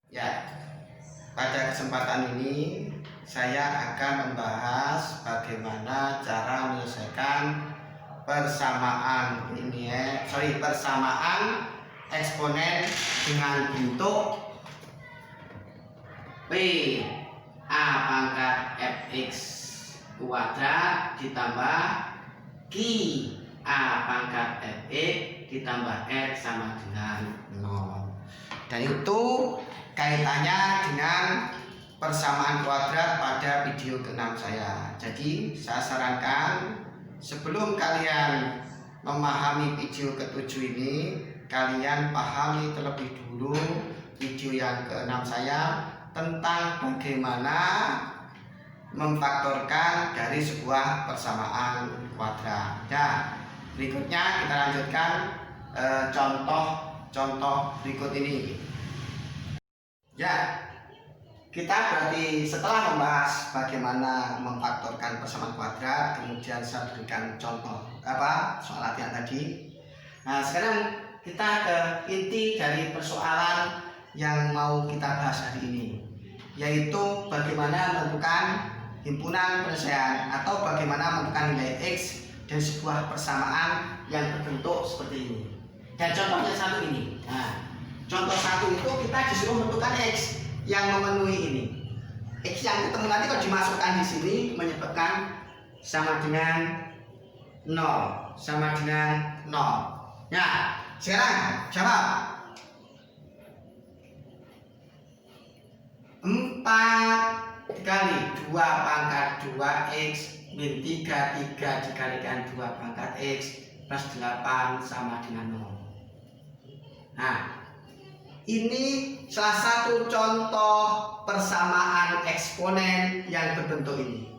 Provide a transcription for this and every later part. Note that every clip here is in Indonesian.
Ya, pada kesempatan ini saya akan membahas bagaimana cara menyelesaikan persamaan persamaan eksponen dengan bentuk P A pangkat fx kuadrat ditambah Q A pangkat fx ditambah R sama dengan 0. Dan itu kaitannya dengan persamaan kuadrat pada video ke-6 saya. Jadi saya sarankan sebelum kalian memahami video ke-7 ini, kalian pahami terlebih dulu video yang ke-6 saya tentang bagaimana memfaktorkan dari sebuah persamaan kuadrat. Nah, berikutnya kita lanjutkan contoh berikut ini. Ya, kita berarti setelah membahas bagaimana memfaktorkan persamaan kuadrat, kemudian saya berikan contoh soal latihan tadi. Nah, sekarang kita ke inti dari persoalan yang mau kita bahas hari ini, yaitu bagaimana menentukan himpunan penyelesaian atau bagaimana menentukan nilai X dari sebuah persamaan yang berbentuk seperti ini. Dan contohnya satu ini. Nah, contoh satu itu kita disuruh menentukan X yang memenuhi ini. X yang ketemu nanti kalau dimasukkan di sini menyebabkan sama dengan 0, sama dengan 0. Nah, sekarang jawab. 4 dikali 2 pangkat 2x min 3 dikalikan 2 pangkat x plus 8 sama dengan 0. Nah, ini salah satu contoh persamaan eksponen yang berbentuk ini.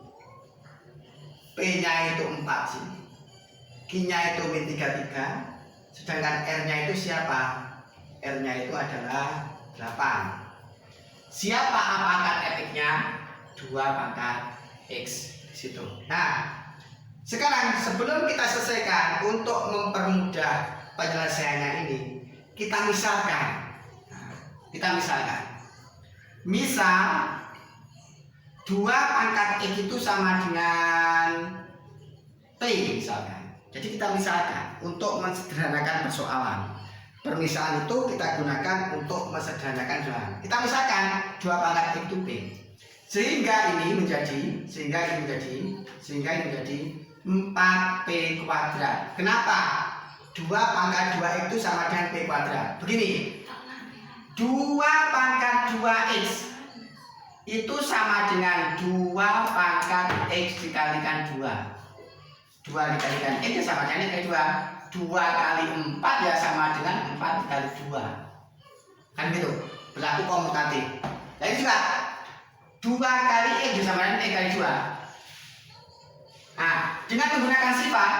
P-nya itu 4 sini, Q-nya itu min 3, sedangkan R-nya itu siapa? R-nya itu adalah 8. Siapa A pangkat fx-nya? 2 pangkat x di situ. Nah, sekarang sebelum kita selesaikan, untuk mempermudah penyelesaiannya ini, kita misalkan. Misal 2 pangkat x itu sama dengan T misalkan. Jadi kita misalkan untuk mensederhanakan persoalan. Permisalan itu kita gunakan untuk mensederhanakan soal. Kita misalkan 2 pangkat x itu P. Sehingga ini menjadi 4P kuadrat. Kenapa? 2 pangkat 2x itu sama dengan P kuadrat. Begini, 2 pangkat 2x itu sama dengan 2 pangkat x dikalikan 2. 2 dikalikan x ya sama dengan kali 2. 2 kali 4 ya sama dengan 4 dikali 2. Kan gitu, berlaku komutatif. Jadi juga 2 kali x ya sama dengan x kali 2. Nah, dengan menggunakan sifat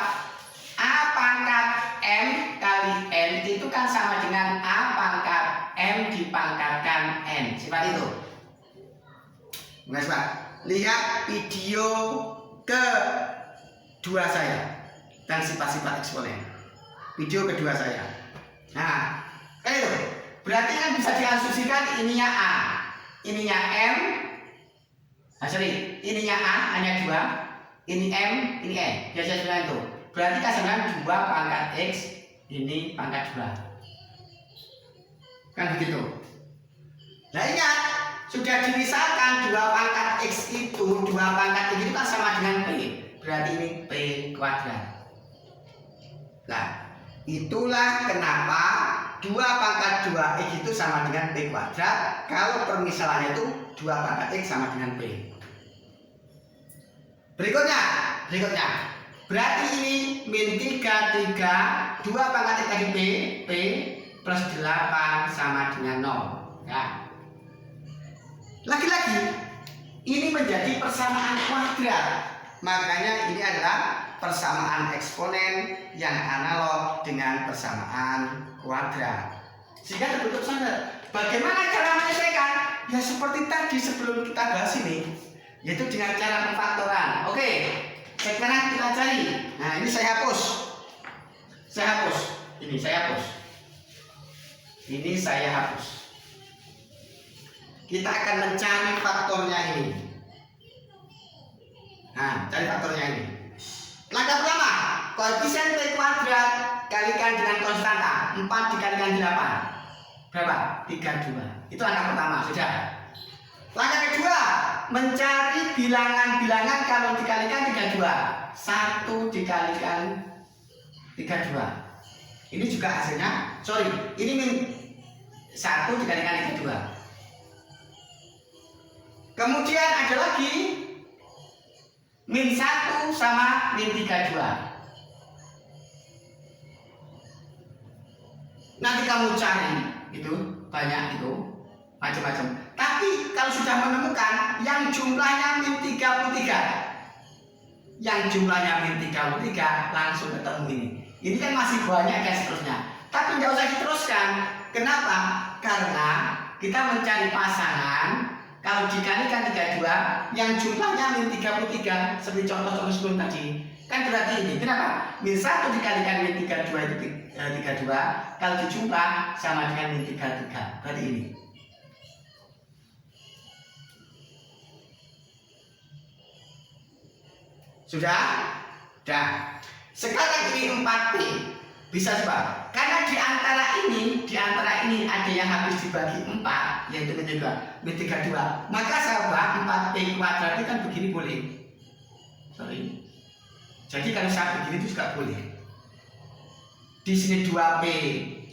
A pangkat M kali N itu kan sama dengan A pangkat M dipangkatkan N. Sifat itu. Nah, Pak, lihat video kedua saya dan sifat-sifat eksponen. Video kedua saya. Nah, kan itu. Berarti kan bisa diasumsikan ininya A, ininya M. Ininya A hanya 2, ini M, ini N. Biasa sebenarnya itu. Berarti kan sebenarnya 2 pangkat x, ini pangkat 2. Kan begitu. Nah, ingat, sudah dimisalkan 2 pangkat x itu, 2 pangkat x itu kan sama dengan P. Berarti ini P kuadrat. Nah, itulah kenapa 2 pangkat 2x itu sama dengan P kuadrat. Kalau permisalannya itu 2 pangkat x sama dengan P. Berikutnya. Berarti ini min 3, 2 pangkat x tadi P plus 8 sama dengan 0. Ya. Lagi-lagi, ini menjadi persamaan kuadrat. Makanya ini adalah persamaan eksponen yang analog dengan persamaan kuadrat. Sehingga terbentuk standar. Bagaimana cara menyelesaikan? Ya seperti tadi sebelum kita bahas ini, yaitu dengan cara pemfaktoran. Oke, sekarang kita cari. Nah, ini saya hapus. Ini saya hapus. kita akan mencari faktornya ini. Nah, cari faktornya ini. Langkah pertama, koefisien P kuadrat kalikan dengan konstanta 4 dikalikan 8. Berapa? 32. Itu langkah pertama, sudah. Langkah kedua, mencari bilangan-bilangan kalau dikalikan 32. 1 dikalikan 32. Ini juga hasilnya, ini min 1 dikalikan 32. Kemudian ada lagi min 1 sama min 32. Nanti kamu cari itu banyak itu macam-macam. Tapi kalau sudah menemukan yang jumlahnya min 33, yang jumlahnya min 33 langsung ketemu ini. Ini kan masih banyak dan seterusnya. Tapi tidak usah diteruskan. Kenapa? Karena kita mencari pasangan kalau dikalikan 32 yang jumlahnya min 33 seperti contoh-contoh sebelum tadi. Kan berarti ini. Kenapa? Min 1 dikalikan min 32 itu 32. Kalau dijumlah sama dengan min 33. Berarti ini. Sudah? Sudah. Sekarang ini 4P. Bisa sebab karena di antara ini ada yang habis dibagi 4, yaitu min 32. Maka sahabat 4P kuadrat itu kan begini boleh. Jadi kalau saya begini itu juga boleh. Di sini 2P,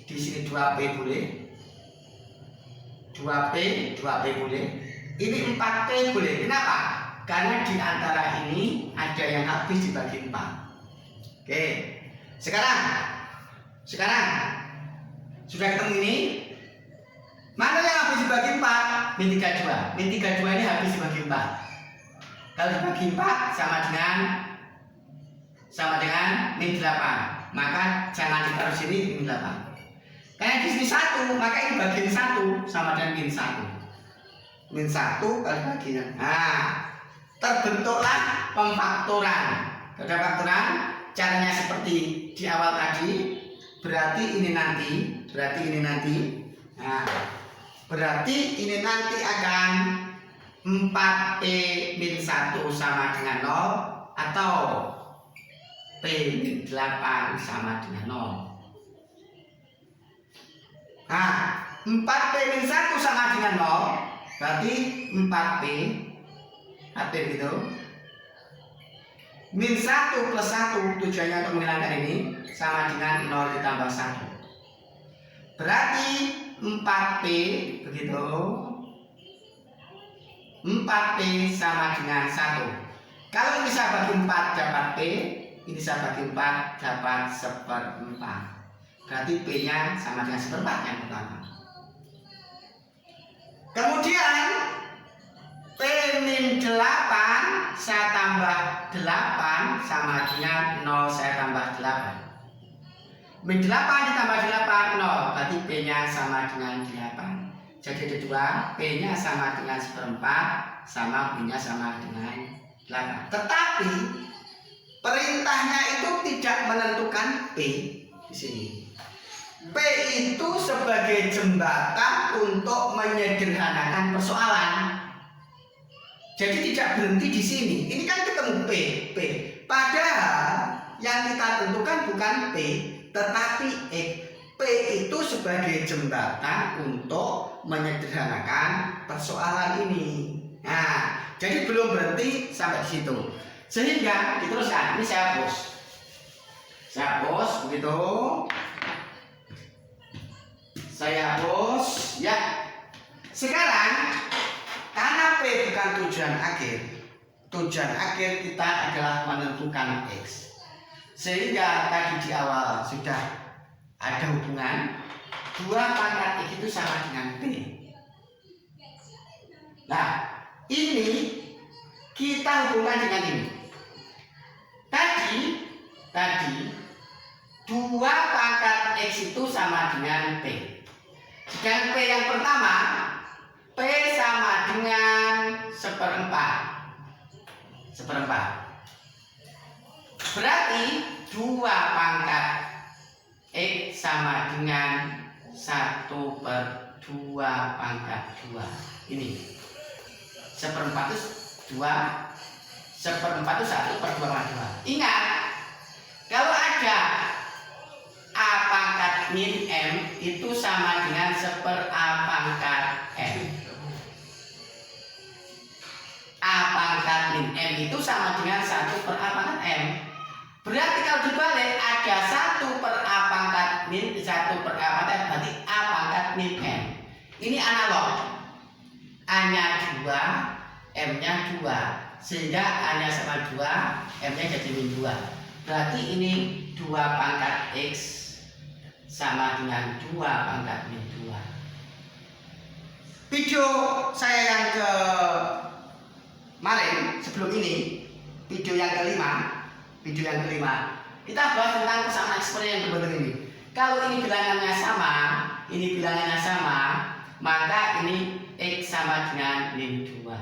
di sini 2P boleh. 2P boleh. Ini 4P boleh. Kenapa? Karena di antara ini ada yang habis dibagi 4. Oke. Sekarang sudah ketemu ini. Mana yang habis dibagi 4? Min 32. Min 32 ini habis dibagi 4. Kalau dibagi 4 sama dengan min 8. Maka jangan ditaruh sini min 8. Karena di sini 1, maka ini bagian 1 sama dengan min 1. Min 1 kali bagian. Nah, terbentuklah pemfaktoran. Ada faktoran, caranya seperti di awal tadi. Berarti ini nanti. Nah, berarti ini nanti akan 4P min 1 sama dengan 0 atau P min 8 sama dengan 0. Nah, 4P min 1 sama dengan 0 berarti 4P gitu. Min 1 plus 1 tujuannya untuk menghilangkan ini sama dengan 0 ditambah 1. Berarti 4P begitu. 4P sama dengan 1. Kalau ini saya bagi 4 dapat P, ini saya bagi 4 dapat 1/4. Berarti P-nya sama dengan 1/4 yang pertama. Kemudian P min 8 saya tambah 8 sama dengan 0 saya tambah 8. Min 8 ditambah 8 0, berarti P-nya sama dengan 8. Jadi ada 2, P-nya sama dengan 1/4 sama P-nya sama dengan 8. Tetapi perintahnya itu tidak menentukan P di sini. P itu sebagai jembatan untuk menyederhanakan persoalan. Jadi tidak berhenti di sini. Ini kan ketemu P. Padahal yang kita tentukan bukan P, tetapi X. P itu sebagai jembatan untuk menyederhanakan persoalan ini. Nah, jadi belum berhenti sampai di situ. Sehingga diteruskan. Ini saya hapus. Begitu. Saya hapus. Ya. Sekarang karena P bukan tujuan akhir kita adalah menentukan X. Sehingga tadi di awal sudah ada hubungan 2 pangkat X itu sama dengan P. Nah, ini kita hubungkan dengan ini. Tadi 2 pangkat X itu sama dengan P. Dan P yang pertama, P sama dengan 1/4. Berarti 2 pangkat X sama dengan 1/2 pangkat 2. Ini 1/4 itu 2, 1/4 itu 1/2 pangkat 2. Ingat, kalau ada A pangkat min M itu sama dengan 1/A pangkat M. A pangkat min M itu sama dengan 1/A pangkat M. Berarti kalau dibalik ada 1/A pangkat min 1/A pangkat M, berarti A pangkat min M. Ini analog. A-nya 2, M-nya 2, sehingga A-nya sama 2, M-nya jadi min 2. Berarti ini 2 pangkat X sama dengan 2 pangkat min 2. Video saya yang kemarin sebelum ini, video yang kelima, kita bahas tentang persamaan eksponen yang berbentuk ini. Kalau ini bilangannya sama, ini bilangannya sama, maka ini X sama dengan min 2.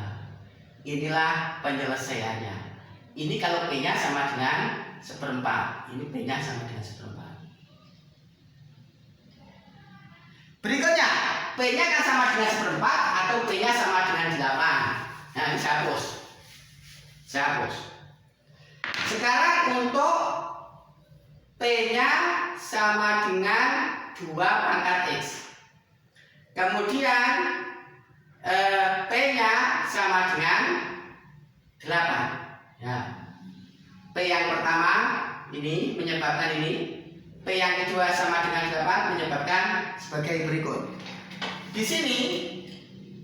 Inilah penyelesaiannya. Ini kalau P-nya sama dengan 1/4, ini P-nya sama dengan 1/4. Berikutnya, P-nya kan sama dengan 1/4 atau P-nya sama dengan 8. Nah, ini saya hapus. Sekarang untuk P-nya sama dengan 2 pangkat X. Kemudian P-nya sama dengan 8. Ya. P yang pertama ini menyebabkan ini. P yang kedua sama dengan 8 menyebabkan sebagai berikut. Di sini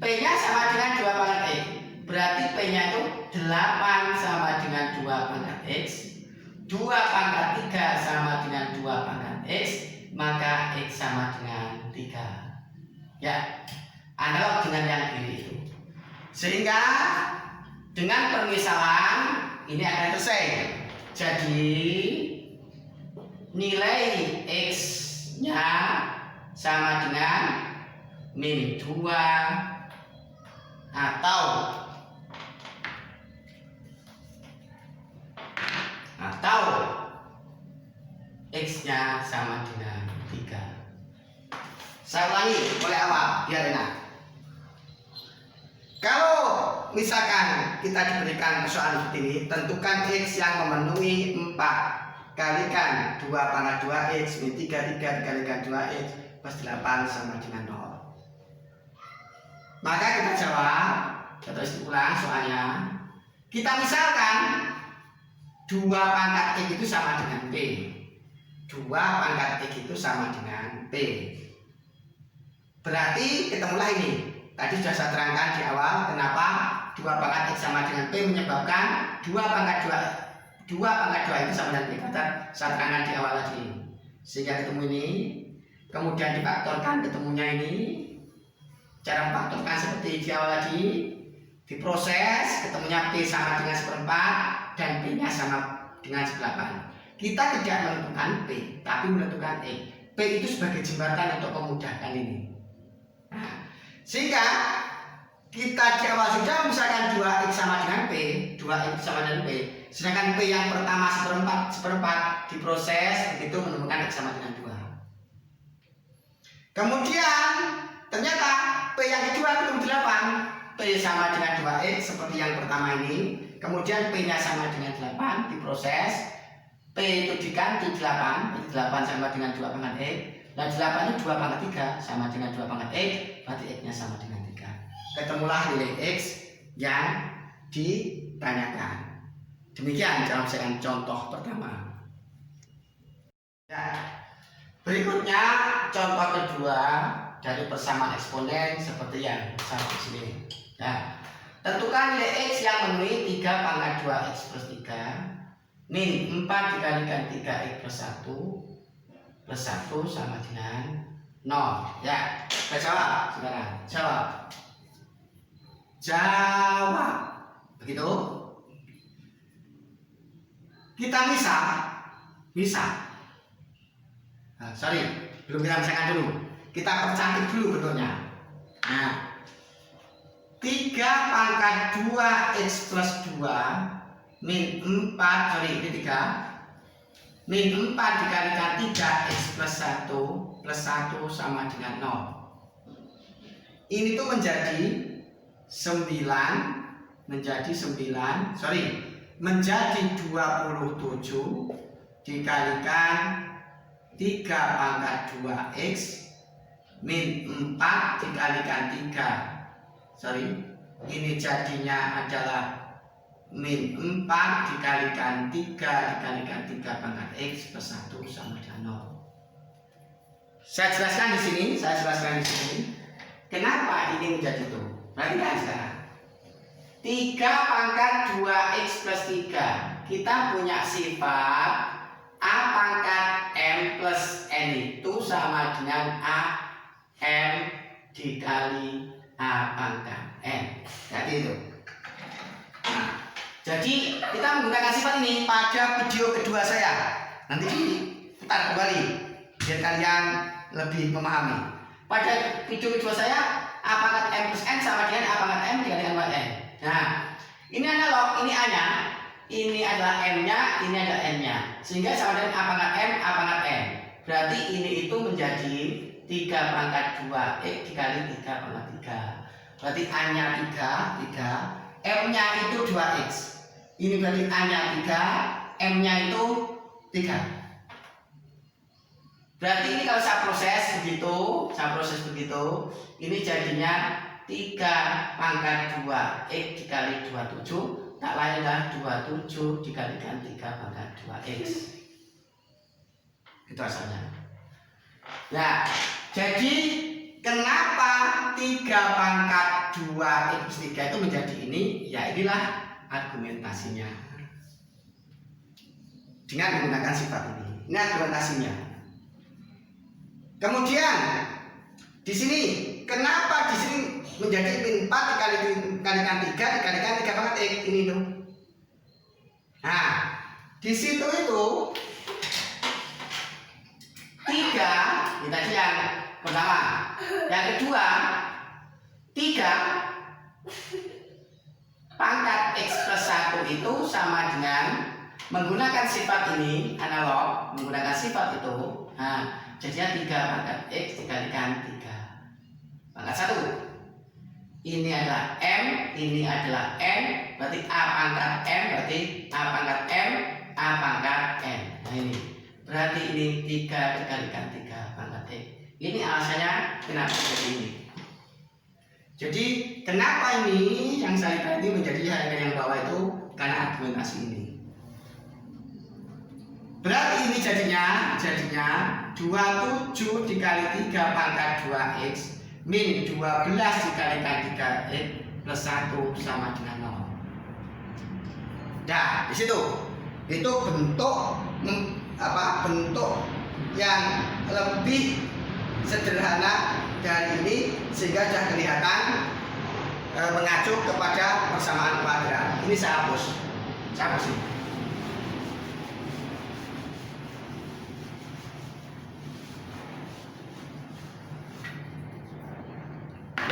P-nya sama dengan 2 pangkat X. Berarti P-nya itu 8 sama dengan 2 pangkat X. 2 pangkat 3 sama dengan 2 pangkat X. Maka X sama dengan 3. Ya, analog dengan yang kiri itu. Sehingga dengan permisalan ini akan selesai. Jadi nilai X-nya sama dengan min 2 atau X-nya sama dengan 3. Saya ulangi mulai awal biar enak. Kalau misalkan kita diberikan persoalan seperti ini, tentukan X yang memenuhi 4 kalikan 2 pangkat 2X min 3 dikalikan 2X plus 8 sama dengan 0. Maka kita jawab, kita tulis ulang soalnya. Kita misalkan 2 pangkat X itu sama dengan P. 2 pangkat X itu sama dengan P. Berarti ketemulah ini. Tadi sudah saya terangkan di awal kenapa 2 pangkat X sama dengan P menyebabkan 2 pangkat 2 itu sama dengan P. Saya terangkan di awal tadi. Sehingga ketemu ini. Kemudian difaktorkan ketemunya ini. Cara memfaktorkan seperti di awal tadi. Diproses ketemunya P sama dengan 1/4 dan P-nya sama dengan 1/8. Kita tidak menentukan P, tapi menentukan X. P itu sebagai jembatan untuk memudahkan ini. Nah, sehingga kita di awal sudah misalkan 2X sama dengan P, 2X sama dengan P. Sedangkan P yang pertama 1/4 diproses, begitu menemukan X sama dengan 2. Kemudian ternyata P yang kedua ketemu 8. P sama dengan 2X seperti yang pertama ini. Kemudian P-nya sama dengan 8 diproses. P itu diganti 8, 8 sama dengan 2 pangkat X. Dan 8 itu 2 pangkat 3 sama dengan 2 pangkat X, berarti X-nya sama dengan 3. Ketemulah nilai X yang ditanyakan. Demikian cara menyelesaikan contoh pertama. Ya. Berikutnya contoh kedua dari persamaan eksponen seperti yang saya di sini. Ya. Tentukan nilai X yang memenuhi 3 pangkat 2X plus 3 min 4 dikalikan 3X plus 1 sama dengan 0. Ya, kita jawab sekarang. Jawab. Begitu. Kita misah. Nah, belum kita misahkan dulu. Kita percantik dulu bentuknya. Nah, 3 pangkat 2X plus 2 min 4, ini 3 min 4 dikalikan 3X plus 1 plus 1 sama dengan 0. Ini tuh menjadi 27 dikalikan 3 pangkat 2x min 4 dikalikan 3. Ini jadinya adalah min 4 dikalikan 3 dikalikan 3 pangkat x plus 1 sama dengan 0. Saya jelaskan di sini. Kenapa ini menjadi itu? Perhatikan sekarang. 3 pangkat 2x plus 3. Kita punya sifat a pangkat m plus n itu sama dengan a m dikali a pangkat n. Jadi itu. Nah, jadi kita menggunakan sifat ini pada video kedua saya. Nanti putar kembali biar kalian lebih memahami. Pada video kedua saya a pangkat m plus n sama dengan a pangkat m dikalikan pangkat n. Nah, ini analog, ini a-nya, ini adalah m-nya, ini adalah n-nya. Sehingga sama dengan a pangkat m, a pangkat n. Berarti ini itu menjadi 3 pangkat 2x dikali 3 pangkat 3. Berarti a-nya 3, m-nya itu 2x. Ini berarti a-nya 3, m-nya itu 3. Berarti ini kalau saya proses begitu, ini jadinya 3 pangkat 2x dikali 27, tak lain adalah 27 dikalikan 3 pangkat 2x. Itu asalnya. Nah, jadi kenapa 3 pangkat 2x plus 3 itu menjadi ini? Ya inilah argumentasinya. Dengan menggunakan sifat ini. Ini argumentasinya. Kemudian di sini kenapa di sini menjadi min 4 dikalikan 3 dikalikan 3 pangkat x ini tuh. Nah, di situ itu 3 kita yang pertama, yang kedua 3 pangkat x plus 1 itu sama dengan menggunakan sifat ini analog, menggunakan sifat itu. Nah, jadinya 3 pangkat x dikalikan 3 pangkat 1. Ini adalah m, ini adalah n, berarti a pangkat m, berarti a pangkat m, a pangkat n. Nah ini, berarti ini 3 dikalikan 3 pangkat x. Ini alasannya kenapa seperti ini. Jadi kenapa ini yang saya tadi menjadi yang bawah itu karena argumentasi ini. Berarti ini jadinya 27 dikali 3 pangkat 2x min 12 dikalikan 3x plus 1 sama dengan 0. Nah, di situ itu bentuk bentuk yang lebih sederhana dari ini sehingga sudah kelihatan mengacu kepada persamaan kuadrat. Ini saya hapus ini.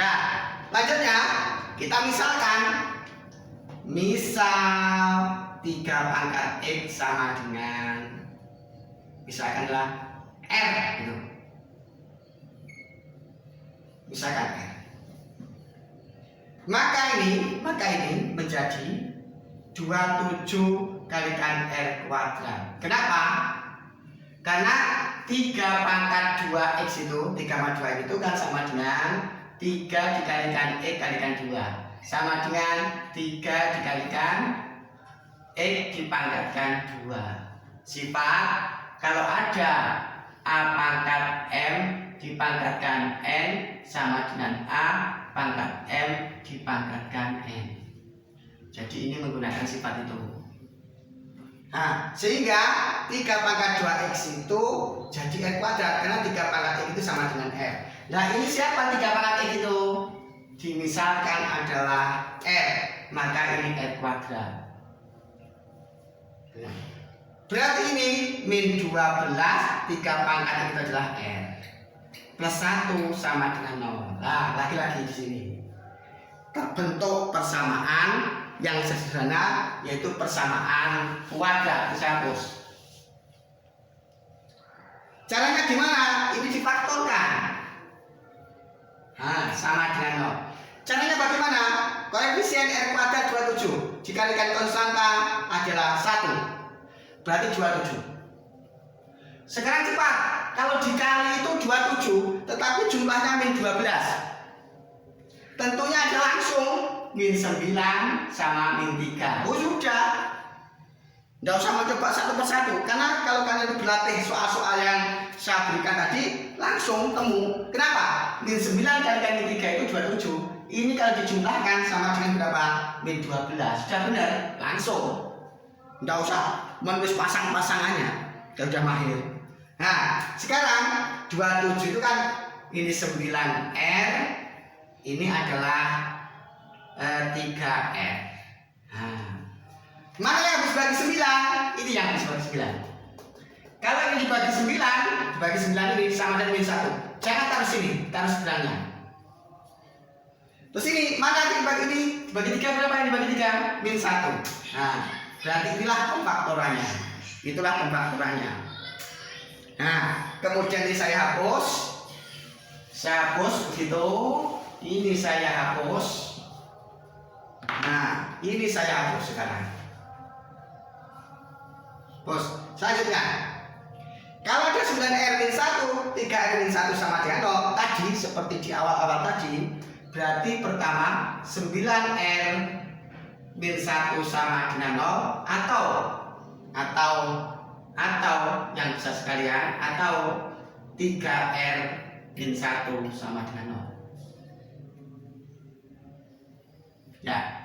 Nah, lanjutnya kita misalkan misal 3 pangkat x sama dengan misalkanlah r gitu. Misalkan r. Maka ini menjadi 27 kalikan r kuadrat. Kenapa? Karena 3 pangkat 2x itu 3 pangkat 2x itu kan sama dengan 3 dikalikan x kalikan 2 sama dengan 3 dikalikan x dipangkatkan 2. Sifat kalau ada a pangkat m dipangkatkan n sama dengan a pangkat m dipangkatkan n. Jadi ini menggunakan sifat itu. Nah, sehingga 3 pangkat 2x itu jadi r kuadrat karena 3 pangkat x itu sama dengan r. Nah, ini siapa 3 pangkat x itu? Dimisalkan adalah r, maka ini r kuadrat. Berarti ini min 12 3 pangkat x itu adalah r plus 1 sama dengan 0. Nah, lagi-lagi di sini terbentuk persamaan yang sederhana yaitu persamaan kuadrat. Saya hapus. Caranya gimana? Ini difaktorkan. Nah, sama dengan 0. Caranya bagaimana? Koefisien R kuadrat 27 dikalikan konstanta adalah 1. Berarti 27. Sekarang cepat. Kalau dikali itu 27, tetapi jumlahnya min 12. Tentunya ada langsung min 9 sama min 3. Oh sudah. Nggak usah mencoba satu persatu, karena kalau kalian berlatih soal-soal yang saya berikan tadi langsung temu. Kenapa? Min 9 kalikan min 3 itu 27. Ini kalau dijumlahkan sama dengan berapa? Min 12. Sudah benar, langsung. Nggak usah menulis pasang-pasangannya. Sudah mahir. Nah, sekarang 27 itu kan ini 9R, ini adalah 3R. Nah, mana yang harus bagi 9? Ini yang harus bagi 9. Kalau ini dibagi 9, dibagi 9 ini sama dengan min 1. Jangan taruh sini, taruh sebelahnya. Terus ini, mana yang dibagi ini? Dibagi 3 berapa yang dibagi 3? Min 1. Nah, berarti inilah pemfaktorannya. Itulah pemfaktorannya. Nah, kemudian ini saya hapus. Saya hapus begitu. Ini saya hapus. Nah, ini saya hapus sekarang. Bos, selanjutnya kalau ada 9R min 1, 3R min 1 sama dengan 0 tadi, seperti di awal-awal tadi, berarti pertama 9R min 1 sama dengan 0 atau yang bisa sekalian, atau 3R min 1 sama dengan 0. Ya,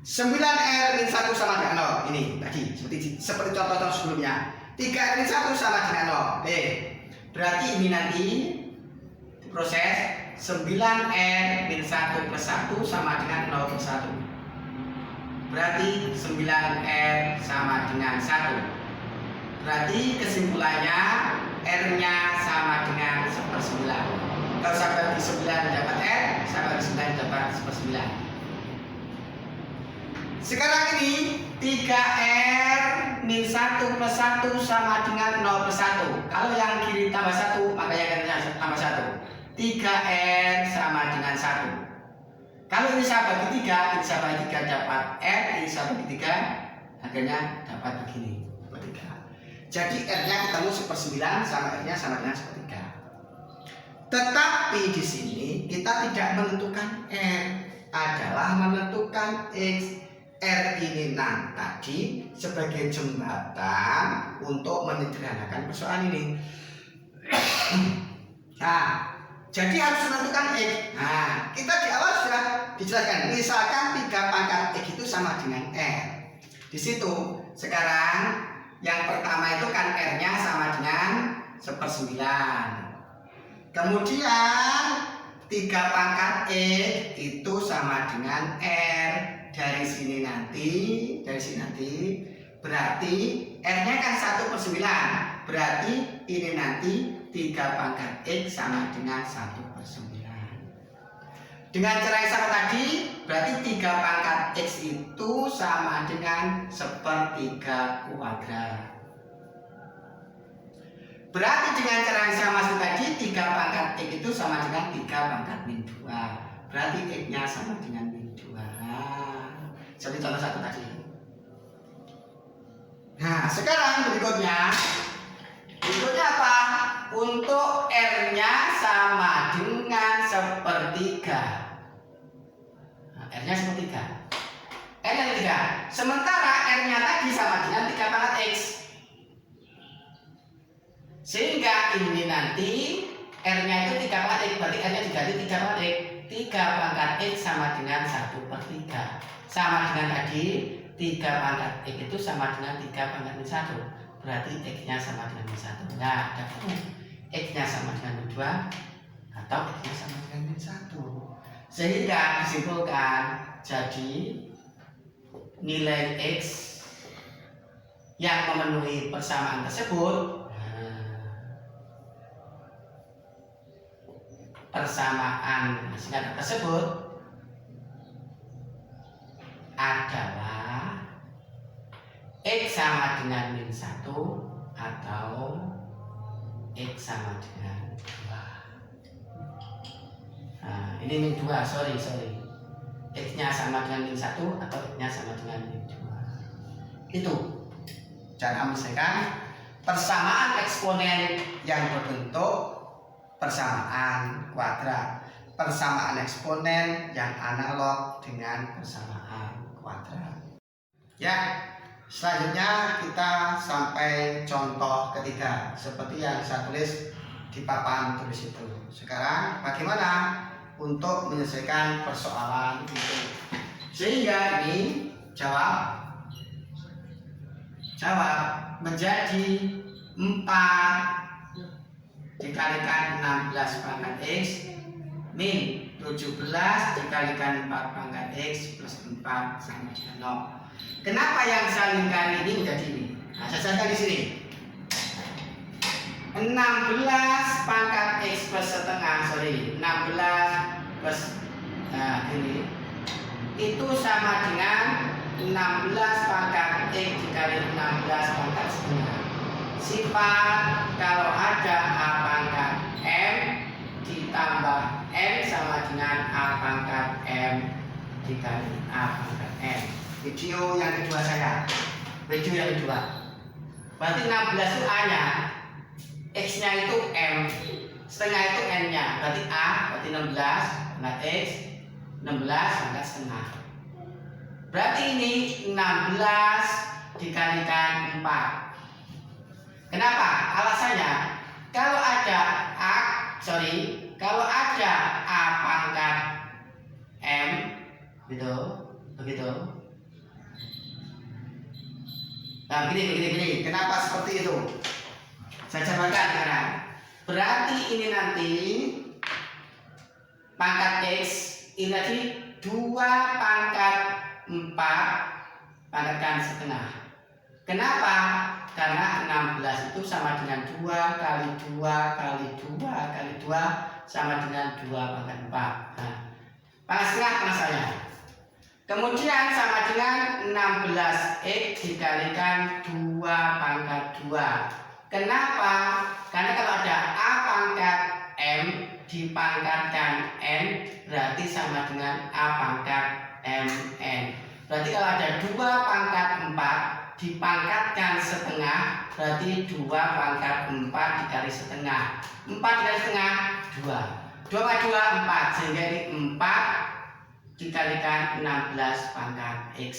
9R min 1 sama dengan 0. Ini tadi seperti contoh-contoh sebelumnya. 3R min 1 sama dengan 0. Berarti ini nanti proses 9R min 1 plus 1 sama dengan 0 plus 1. Berarti 9R sama dengan 1. Berarti kesimpulannya R-nya sama dengan 1/9. Kalau saya bagi 9 dapat R, saya bagi 9 dapat 1/9. Sekarang ini 3R min 1 plus 1 sama dengan 0 plus 1. Kalau yang kiri tambah 1, maka yang kanan tambah 1. 3R sama dengan 1. Kalau ini saya bagi 3, ini saya bagi 3 dapat R, ini saya bagi 3, akhirnya dapat begini, 1/3. Jadi R-nya ketemu 1/9 sama R-nya sama dengan 1/3. Tetapi di sini kita tidak menentukan R, adalah menentukan X. R ini tadi sebagai jembatan untuk menyederhanakan persoalan ini. Nah, jadi harus menentukan X. Nah, kita di awal sudah dijelaskan. Misalkan 3 pangkat X itu sama dengan R. Di situ sekarang yang pertama itu kan R-nya sama dengan 1/9. Kemudian 3 pangkat X itu sama dengan R. Dari sini nanti berarti R-nya kan 1/9. Berarti ini nanti 3 pangkat X sama dengan 1/9. Dengan cara yang sama tadi, berarti 3 pangkat X itu sama dengan 1/3 kuadrat. Berarti dengan cara yang sama tadi, 3 pangkat X itu sama dengan 3 pangkat min 2. Berarti X-nya sama dengan min 2. Jadi contoh 1 tadi. Nah, sekarang berikutnya apa? Untuk R-nya sama dengan 1/3. Nah, R-nya 1/3. R-nya 3. Sementara R-nya tadi sama dengan 3 pangkat X. Sehingga ini nanti R-nya itu 3 pangkat X, berarti R-nya diganti 3 pangkat X. 3 pangkat X sama dengan 1/3. Sama dengan tadi 3 pangkat X itu sama dengan 3 pangkat min 1. Berarti X-nya sama dengan min 1. Nah, dapat X-nya sama dengan min 2 atau X-nya sama dengan min 1. Sehingga disimpulkan jadi nilai X yang memenuhi persamaan tersebut, persamaan singkat tersebut adalah X sama dengan min 1 atau X sama dengan 2. Nah, ini min 2, sorry. X-nya sama dengan min 1 atau X-nya sama dengan min 2. Itu cara menyelesaikan persamaan eksponen yang berbentuk persamaan kuadrat. Persamaan eksponen yang analog dengan persamaan kuadrat. Ya, selanjutnya kita sampai contoh ketiga seperti yang saya tulis di papan tulis itu. Sekarang bagaimana untuk menyelesaikan persoalan itu? Sehingga ini jawab menjadi 4 dikalikan 16 pangkat X min 17 dikalikan 4 pangkat X plus 4 sama dengan 0. Kenapa yang saya lingkari ini menjadi ini? Nah, saya jelaskan di sini. 16 pangkat X plus setengah, 16 plus ini itu sama dengan 16 pangkat X dikali 16 pangkat setengah. Sifat kalau ada A pangkat M ditambah M sama dengan A pangkat M dikali A pangkat M. Video yang kedua berarti 16 itu A nya, X nya itu M, setengah itu N nya, berarti A berarti 16 pangkat X 16 pangkat setengah. Berarti ini 16 dikalikan 4. Kenapa? Alasannya kalau ada A pangkat M begitu. Nah, begini. Kenapa seperti itu? Saya jabarkan sekarang. Berarti ini nanti pangkat X ini tadi 2 pangkat 4 pangkatkan setengah. Kenapa? Karena 16 itu sama dengan 2 kali 2 kali 2 kali 2 sama dengan 2 pangkat 4. Nah, pangkat setengah masalahnya. Kemudian sama dengan 16X dikalikan 2 pangkat 2. Kenapa? Karena kalau ada A pangkat M dipangkatkan N berarti sama dengan A pangkat MN. Berarti kalau ada 2 pangkat 4 dipangkatkan setengah berarti 2 pangkat 4 dikali setengah. 4 dikali setengah 2. 2 kali 2 4 sehingga ini 4 dikalikan 16 pangkat X.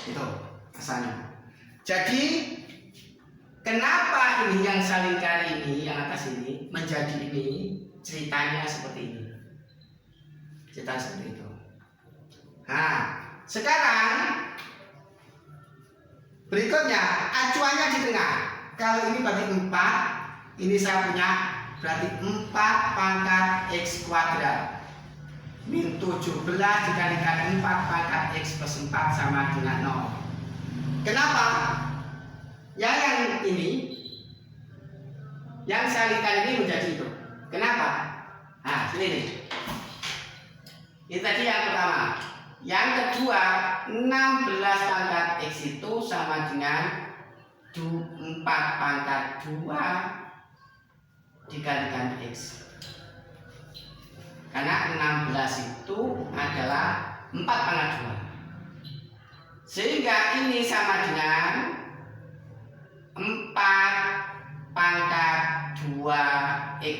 Itu asalnya. Jadi kenapa ini yang saya lingkari ini, yang atas ini menjadi ini, ceritanya seperti ini. Cerita seperti itu. Nah, sekarang berikutnya acuannya di tengah. Kalau ini berarti 4, ini saya punya berarti 4 pangkat X kuadrat min 17 dikalikan 4 pangkat X plus 4 sama dengan 0. Kenapa? Yang ini, yang saya lingkar ini menjadi itu. Kenapa? Nah, sini. Ini tadi yang pertama. Yang kedua, 16 pangkat X itu sama dengan 4 pangkat 2 dikalikan X. Karena 16 itu adalah 4 pangkat 2. Sehingga ini sama dengan 4 pangkat 2X.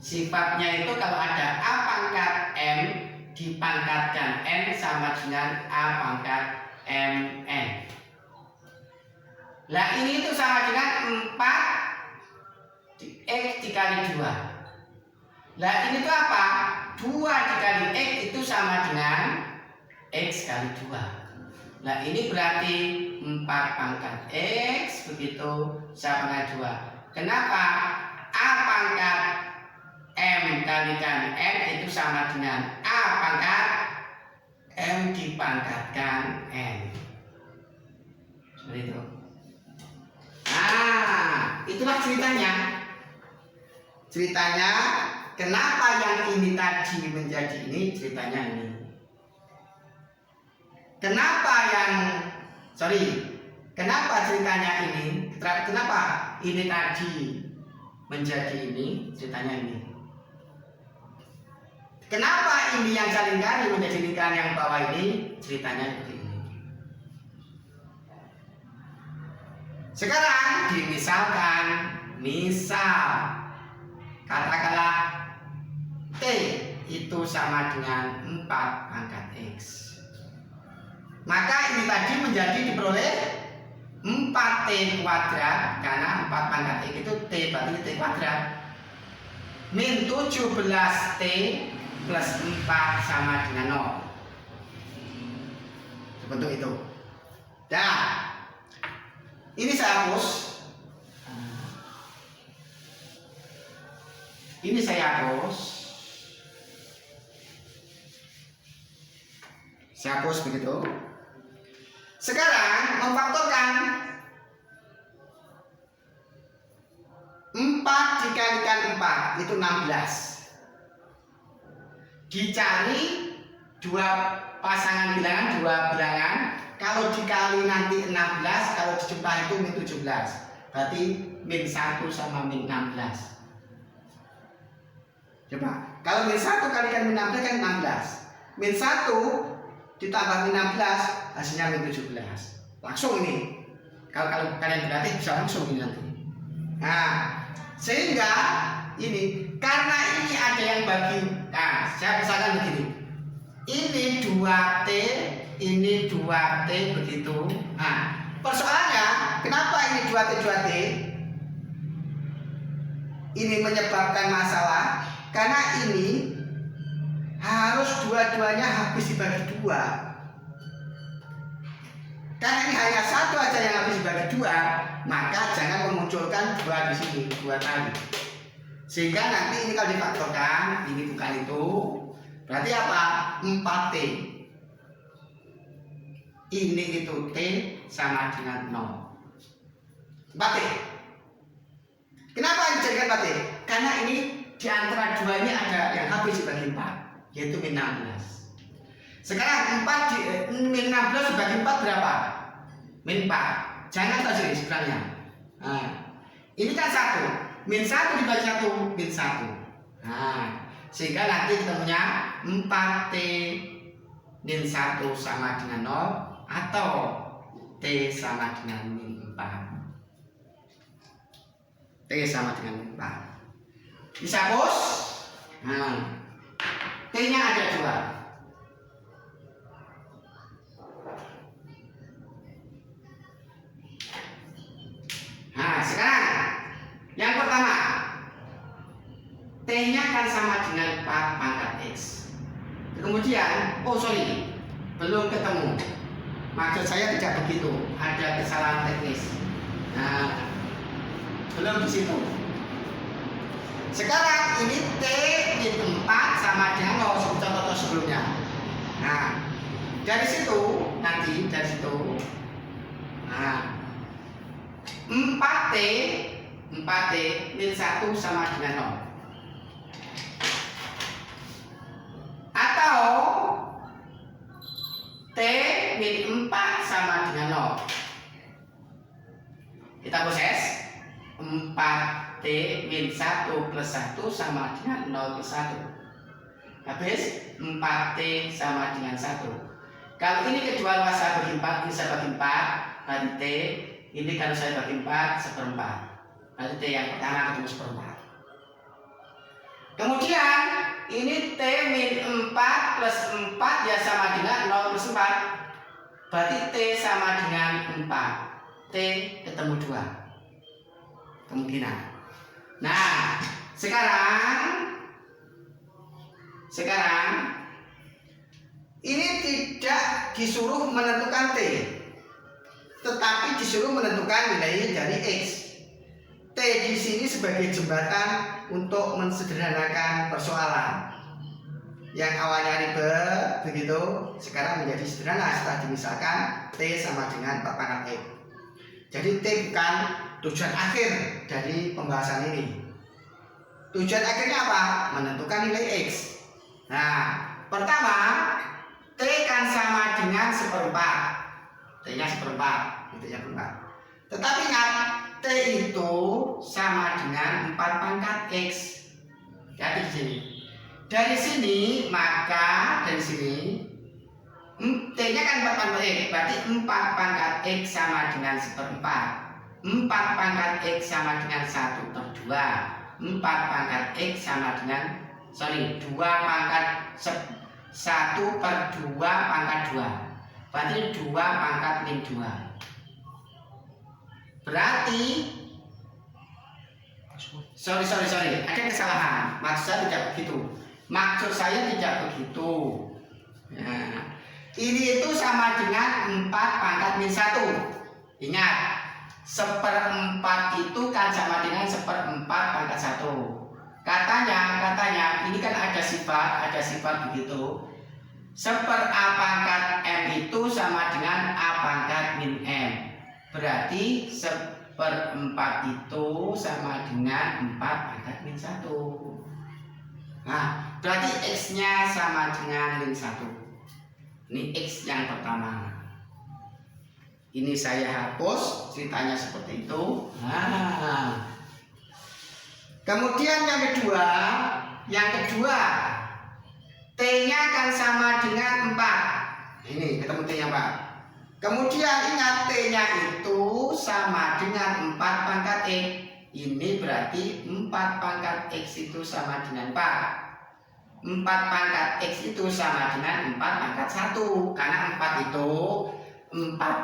Sifatnya itu kalau ada A pangkat M dipangkatkan N sama dengan A pangkat MN. Nah ini itu sama dengan 4 X dikali 2. Nah ini itu apa? 2 dikali X itu sama dengan X kali 2. Nah ini berarti 4 pangkat X begitu sama dengan 2. Kenapa? A pangkat M kalikan N itu sama dengan A pangkat M dipangkatkan N. Seperti itu. Nah itulah ceritanya. Kenapa yang ini tadi menjadi ini, ceritanya ini. Kenapa ceritanya ini? Kenapa ini tadi menjadi ini, ceritanya ini. Kenapa ini yang saya lingkari menjadi lingkaran yang bawah ini, ceritanya seperti ini. Sekarang dimisalkan, misal katakanlah T itu sama dengan 4 pangkat X. Maka ini tadi menjadi diperoleh 4T kuadrat, karena 4 pangkat X itu T, berarti T kuadrat, min 17T plus 4 sama dengan 0. Seperti itu. Nah, ini saya hapus. Ini saya hapus. Saya hapus begitu. Sekarang memfaktorkan 4 dikalikan 4 itu 16. Dicari dua pasangan bilangan, dua bilangan. Kalau dikali nanti 16, kalau dijumlah itu min 17. Berarti min 1 sama min 16. Coba, kalau min 1 kalikan min 16 kan 16. Min 1 ditambah min 16 hasilnya min 17. Langsung ini. Kalau kalian berarti bisa langsung ini nanti. Nah, sehingga ini karena ini ada yang bagi. Nah, saya misalkan begini. Ini 2T, ini 2T begitu. Nah, persoalannya kenapa ini 2T 2T? Ini menyebabkan masalah karena ini harus dua-duanya habis dibagi 2. Karena ini hanya satu aja yang habis dibagi 2, maka jangan memunculkan 2 di sini, 2 kali. Sehingga nanti ini kalau difaktorkan, ini bukan itu. Berarti apa? 4T. Ini itu T sama dengan 0. 4T. Kenapa dijadikan 4T? Karena ini di antara dua ini ada yang habis dibagi 4, yaitu min 16. Sekarang min 16 dibagi 4 berapa? Min 4. Jangan tahu sini sebenarnya. Nah, ini kan 1. Min 1 dibagi 1, min 1. Nah, sehingga nanti ketemunya 4T min 1 sama dengan 0 atau T sama dengan min 4. T sama dengan min 4. Bisa bos? Nah, T-nya ada 2. Nah, sekarang yang pertama, T-nya kan sama dengan 4 pangkat X. Kemudian, belum ketemu. Maksud saya tidak begitu, ada kesalahan teknis. Nah, belum di situ. Sekarang ini T min 4 sama dengan 0 seperti contoh sebelumnya. Nah, dari situ nanti dari situ. Nah, 4T min 1 sama dengan 0. Atau T min 4 sama dengan 0. Kita proses 4T min 1 plus 1 sama dengan 0 plus 1. Habis 4T sama dengan 1. Kalau ini kedua luas saya bagi 4, ini saya bagi 4, berarti T. Ini kalau saya bagi 4, seperempat. Berarti T yang pertama ketemu seperempat. Kemudian ini T min 4 plus 4 ya sama dengan 0 plus 4. Berarti T sama dengan 4. T ketemu 2 kemungkinan. Nah, sekarang ini tidak disuruh menentukan T, tetapi disuruh menentukan nilai dari X. T di sini sebagai jembatan untuk mensederhanakan persoalan yang awalnya ribet begitu, sekarang menjadi sederhana setelah dimisalkan T sama dengan 4 pangkat X. Jadi T bukan tujuan akhir dari pembahasan ini. Tujuan akhirnya apa? Menentukan nilai X. Nah, pertama T kan sama dengan seperempat. T-nya seperempat, itu yang seperempat. Tetapi ingat, T itu sama dengan 4 pangkat X. Jadi di sini. Dari sini, maka dari sini T-nya kan 4 pangkat X, berarti 4 pangkat X sama dengan 1/4. 4 pangkat X sama dengan 1/2. 4 pangkat X sama dengan 2 pangkat 1/2 pangkat 2. Berarti 2 pangkat min 2. Berarti sorry, ada kesalahan. Maksud saya tidak begitu. Nah, ini itu sama dengan 4 pangkat min 1. Ingat, 1/4 itu kan sama dengan 1/4 pangkat 1. Katanya ini kan ada sifat begitu. 1/A pangkat M itu sama dengan A pangkat min M. Berarti 1/4 itu sama dengan 4 pangkat min 1. Nah, berarti X-nya sama dengan min 1. Ini X yang pertama. Ini saya hapus, ceritanya seperti itu. Nah, kemudian yang kedua, T-nya kan sama dengan 4. Ini ketemu T-nya, Pak. Kemudian ingat, T-nya itu sama dengan 4 pangkat X. Ini berarti 4 pangkat X itu sama dengan 4. 4 pangkat X itu sama dengan 4 pangkat 1. Karena 4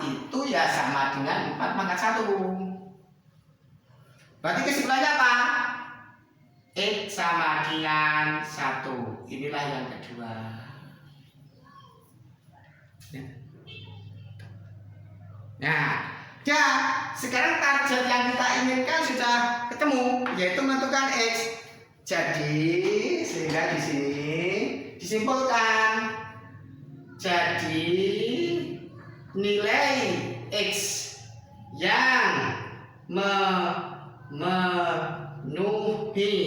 itu ya sama dengan 4 pangkat 1. Berarti kesimpulannya apa? X sama dengan 1. Inilah yang kedua. Nah, sekarang target yang kita inginkan sudah ketemu, yaitu menentukan X. Jadi, sehingga di sini disimpulkan. Jadi, nilai X yang memenuhi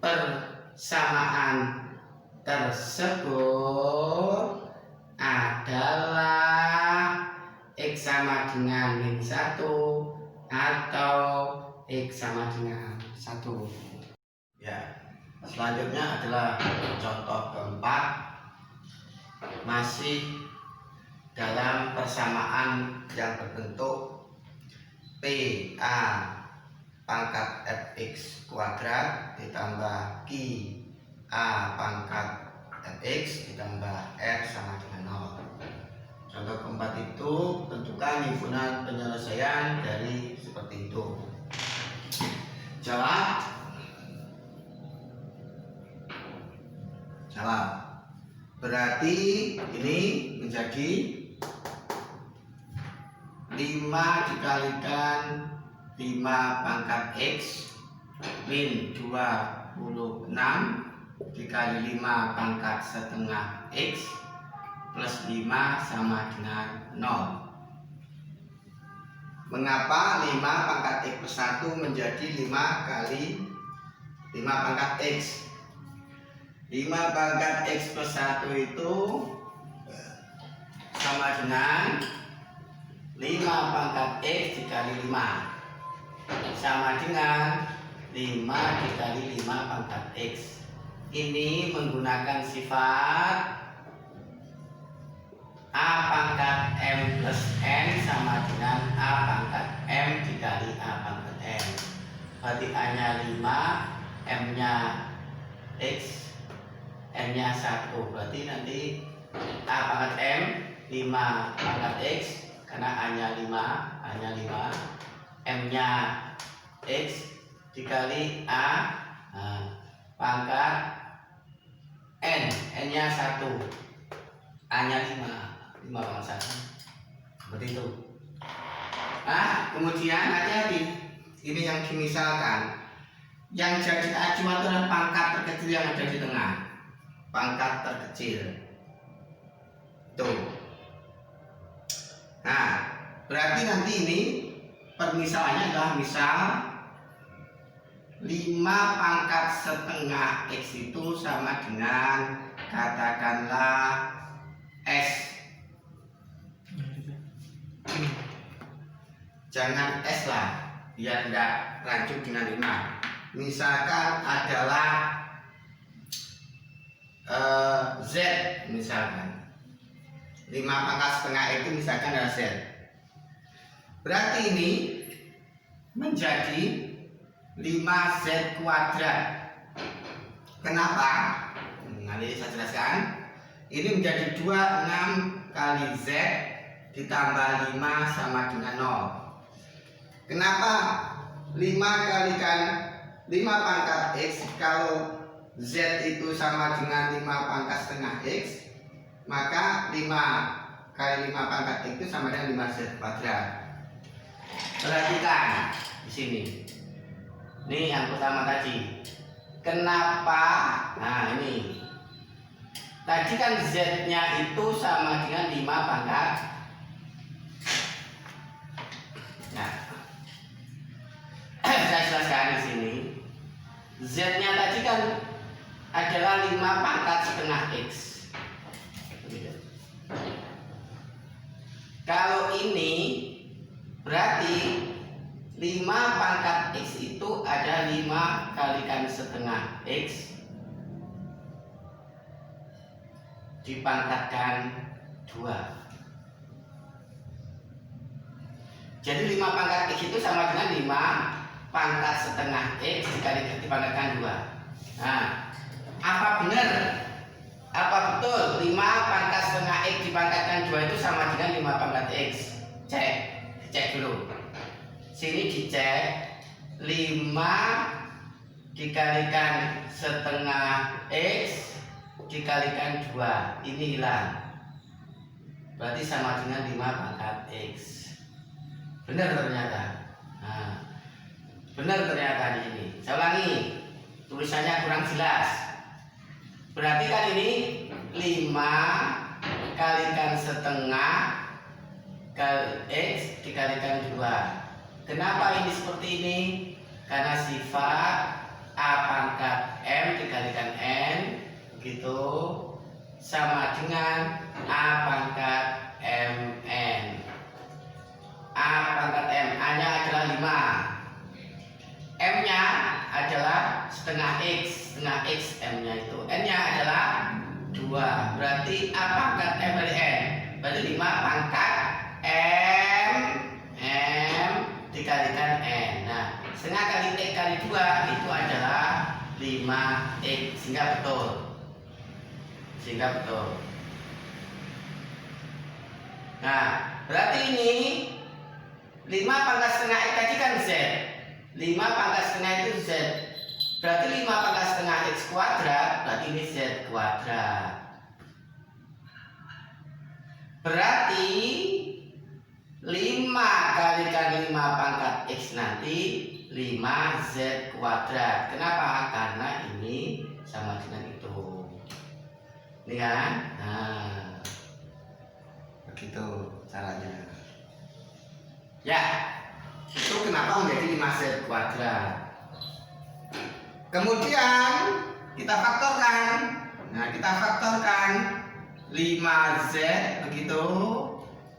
persamaan tersebut adalah X sama dengan min 1 atau X sama dengan 1. Ya, selanjutnya adalah contoh keempat, masih dalam persamaan yang berbentuk PA pangkat fx kuadrat ditambah QA pangkat fx ditambah R sama dengan 0. Contoh keempat itu tentukan himpunan penyelesaian dari seperti itu. Jawab. Berarti ini menjadi 5 dikalikan 5 pangkat X min 26 dikali 5 pangkat setengah X plus 5 sama dengan 0. Mengapa 5 pangkat X plus 1 menjadi 5 kali 5 pangkat X? 5 pangkat X plus 1 itu sama dengan 5 pangkat X dikali 5 sama dengan 5 dikali 5 pangkat X. Ini menggunakan sifat A pangkat M plus N sama dengan A pangkat M dikali A pangkat N. Berarti A nya 5, M nya X, N nya 1. Berarti nanti A pangkat M 5 pangkat X, karena A nya 5, M nya X dikali A pangkat N, N nya 1, A nya 5 pangkat 1. Seperti itu. Nah, kemudian hati-hati, ini yang dimisalkan. Yang jadi acuan adalah pangkat terkecil yang ada di tengah. Pangkat terkecil. Tuh. Nah, berarti nanti ini permisalannya adalah misal 5 pangkat setengah X itu sama dengan katakanlah S. jangan S lah, biar tidak rancu dengan 5. Misalkan adalah Z, misalkan 5 pangkat setengah itu misalkan adalah Z. Berarti ini menjadi 5Z kuadrat. Kenapa? Nanti saya jelaskan. Ini menjadi 26 kali Z ditambah 5 sama dengan 0. Kenapa 5 kalikan 5 pangkat X? Kalau Z itu sama dengan 5 pangkat setengah X, maka 5 kali 5 pangkat X itu sama dengan 5Z kuadrat. Perhatikan di sini. Ini yang pertama tadi. Kenapa? Nah ini. Tadi kan Z-nya itu sama dengan 5 pangkat. Nah, saya jelaskan di sini. Z-nya tadi kan adalah 5 pangkat setengah X. Kalau ini berarti 5 pangkat X itu ada 5 kalikan setengah X dipangkatkan 2. Jadi 5 pangkat X itu sama dengan 5 pangkat setengah X dipangkatkan 2. Nah, apa benar? Apa betul 5 pangkat setengah X dipangkatkan 2 itu sama dengan 5 pangkat X? Cek dulu. Sini dicek. 5 dikalikan setengah X dikalikan 2, ini hilang. Berarti sama dengan 5 pangkat X. Benar ternyata. Nah, benar ternyata di sini. Saya ulangi, tulisannya kurang jelas. Berarti kan ini 5 kalikan setengah kali X dikalikan 2. Kenapa ini seperti ini? Karena sifat A pangkat M dikalikan N gitu sama dengan A pangkat MN. A pangkat M, A-nya adalah 5, M-nya adalah setengah X, M-nya itu, N-nya adalah 2. Berarti A pangkat M dari N, berarti 5 pangkat M dikalikan N. Nah, setengah kali X kali 2 itu adalah 5X, sehingga betul. Nah, berarti ini 5 pangkat setengah X tadi kan Z. 5 pangkat setengah itu Z. Berarti 5 pangkat setengah X kuadrat, berarti ini Z kuadrat. Berarti 5 kalikan 5 pangkat X nanti 5Z kuadrat. Kenapa? Karena ini sama dengan itu. Ini kan? Nah, begitu caranya. Ya, itu kenapa menjadi 5Z kuadrat. Kemudian kita faktorkan. Nah, kita faktorkan 5Z begitu.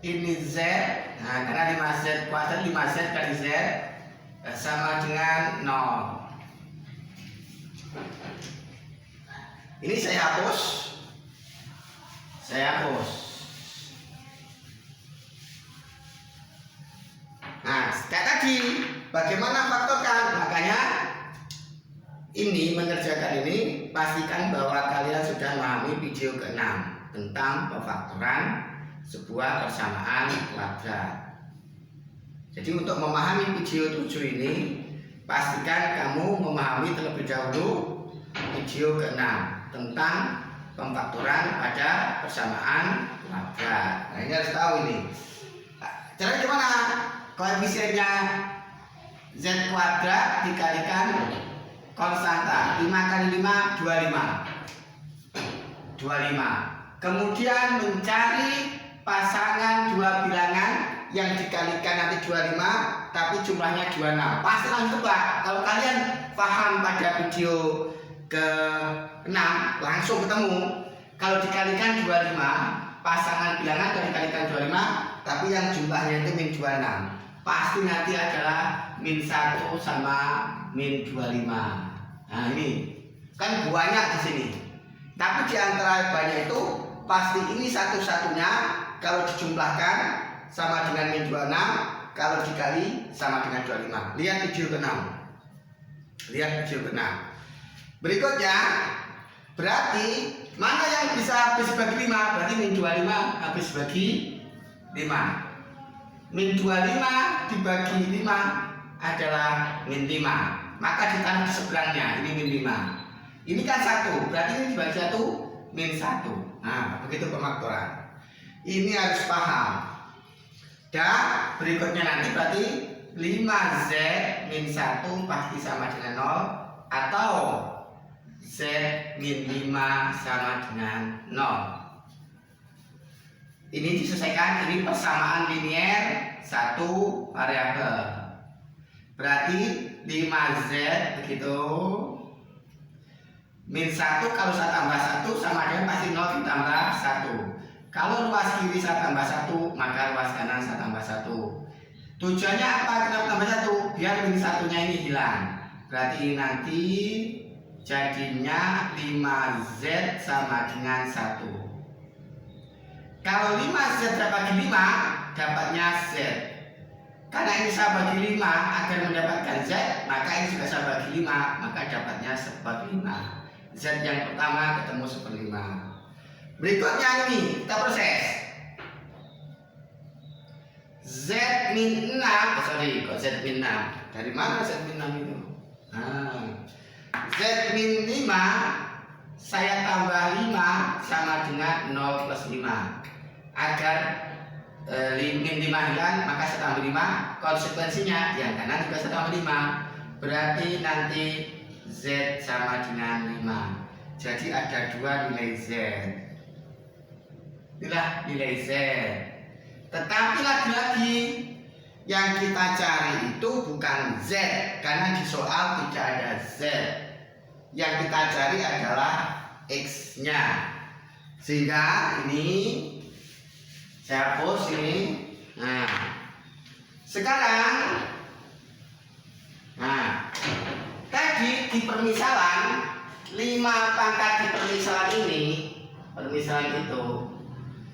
Ini Z. Nah, karena 5Z kuadrat, 5Z kali Z sama dengan 0. Ini saya hapus. Nah, kayak tadi, bagaimana faktorkan? Makanya ini mengerjakan ini, pastikan bahwa kalian sudah memahami video ke-6 tentang pemfaktoran sebuah persamaan kuadrat. Jadi untuk memahami video 7 ini, pastikan kamu memahami terlebih dahulu video ke-6 tentang pemfaktoran pada persamaan kuadrat. Nah, ini harus tahu ini. Caranya gimana? Koefisiennya Z kuadrat dikalikan konstanta 5 kali 5 25. Kemudian mencari pasangan dua bilangan yang dikalikan nanti 25 tapi jumlahnya 26. Pasti langsung tebak. Kalau kalian paham pada video ke-6 langsung ketemu. Kalau dikalikan 25, pasangan bilangan kalau dikalikan 25 tapi yang jumlahnya itu min 26. pasti nanti adalah min 1 sama min 25. Nah ini kan banyak di sini. Tapi di antara banyak itu pasti ini satu-satunya kalau dijumlahkan sama dengan min 26, kalau dikali sama dengan 25. Lihat video ke-6. Lihat video ke-6. Berikutnya, berarti mana yang bisa habis bagi 5? Berarti min 25 habis bagi 5. Min 25 dibagi 5 adalah min 5. Maka ditambah di seberangnya, ini min 5. Ini kan 1, berarti ini dibagi 1, min 1. Nah, begitu pemakmuran. Ini harus paham. Dan berikutnya nanti berarti 5Z min 1 pasti sama dengan 0, atau Z min 5 sama dengan 0. Ini diselesaikan, ini persamaan linier satu variabel. Berarti 5Z begitu. Min 1 kalau saya tambah 1 sama dengan pasti 0 ditambah 1. Kalau ruas kiri saya tambah 1, maka ruas kanan saya tambah 1. Tujuannya apa? Kenapa tambah 1? Biar min 1-nya ini hilang. Berarti nanti jadinya 5Z sama dengan 1. Kalau 5Z bagi 5, dapatnya Z. Karena ini saya bagi 5 agar mendapatkan Z, maka ini juga saya bagi 5, maka dapatnya 1/5. Z yang pertama ketemu 1/5. Berikutnya ini, kita proses. Z min 6, kok Z min 6? Dari mana Z min 6 itu? Z min 5, saya tambah 5 sama dengan 0 plus 5. Agar min 5 hilang, maka saya tambah 5. Konsekuensinya yang kanan juga saya tambah 5. Berarti nanti Z sama dengan 5. Jadi ada 2 nilai Z. Inilah nilai Z. Tetapi lagi-lagi yang kita cari itu bukan Z, karena di soal tidak ada Z. Yang kita cari adalah X-nya. Sehingga ini saya hapus ini. Nah, sekarang, tadi di permisalan 5 pangkat di permisalan ini, permisalan itu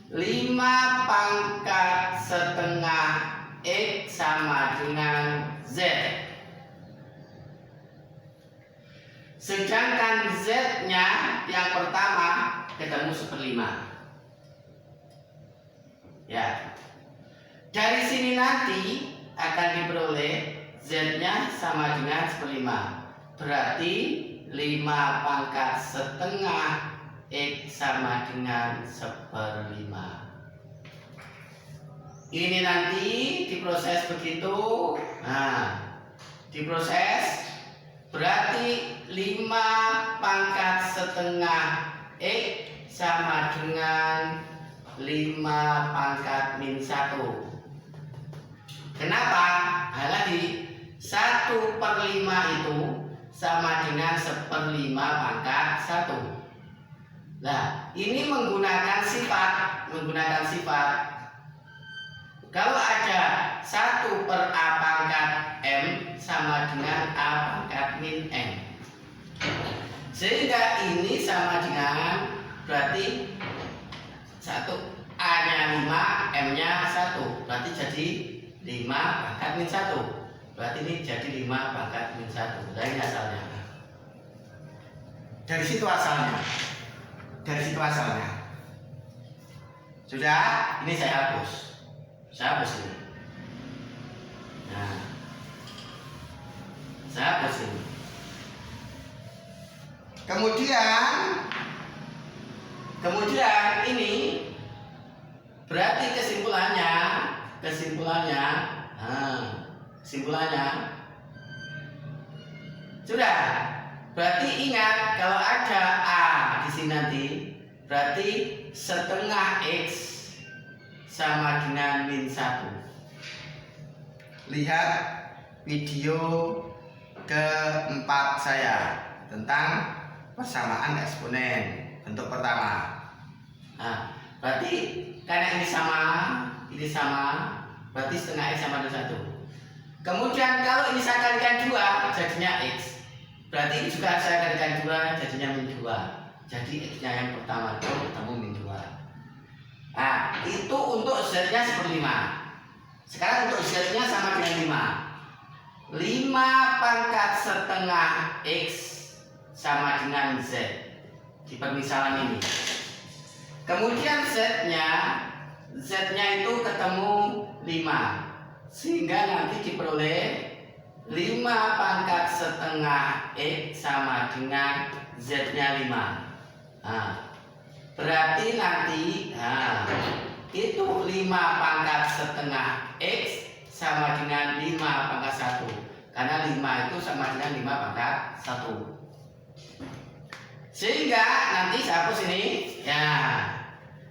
5 pangkat setengah X sama dengan Z. Sedangkan Z-nya yang pertama ketemu 1/5. Ya. Dari sini nanti akan diperoleh Z-nya sama dengan 1/5. Berarti 5 pangkat setengah X sama dengan 1/5. Ini nanti diproses begitu. Nah, diproses berarti 5 pangkat setengah X sama dengan 5 pangkat min 1. Kenapa? Lagi 1/5 itu sama dengan 1/5 pangkat 1. Nah, ini menggunakan sifat. Kalau ada 1/A pangkat M sama dengan A pangkat min M. Sehingga ini sama dengan, berarti 1 A-nya 5, M-nya 1. Berarti jadi 5 pangkat min 1. Berarti ini jadi 5 pangkat min 1. Nah, ini asalnya. Dari situ asalnya. Sudah, ini saya hapus. Ini. Nah, saya hapus ini. Kemudian ini berarti kesimpulannya sudah. Berarti ingat kalau ada A di sini nanti, berarti setengah X sama dengan min 1. Lihat video keempat saya tentang persamaan eksponen bentuk pertama. Nah, berarti karena ini sama, berarti setengah X sama dengan 1. Kemudian kalau ini saya kalikan 2 jadinya X. Berarti ini juga saya kalikan 2 jadinya min 2. Jadi X-nya yang pertama itu ketemu min 2. Nah, itu untuk Z-nya 1/5. Sekarang untuk Z-nya sama dengan 5. 5 pangkat setengah X sama dengan Z di permisalan ini. Kemudian Z-nya itu ketemu 5. Sehingga nanti diperoleh 5 pangkat setengah X sama dengan Z-nya 5. Nah, berarti nanti itu 5 pangkat setengah X sama dengan 5 pangkat 1. Karena 5 itu sama dengan 5 pangkat 1. Sehingga nanti saya hapus ini. Ya.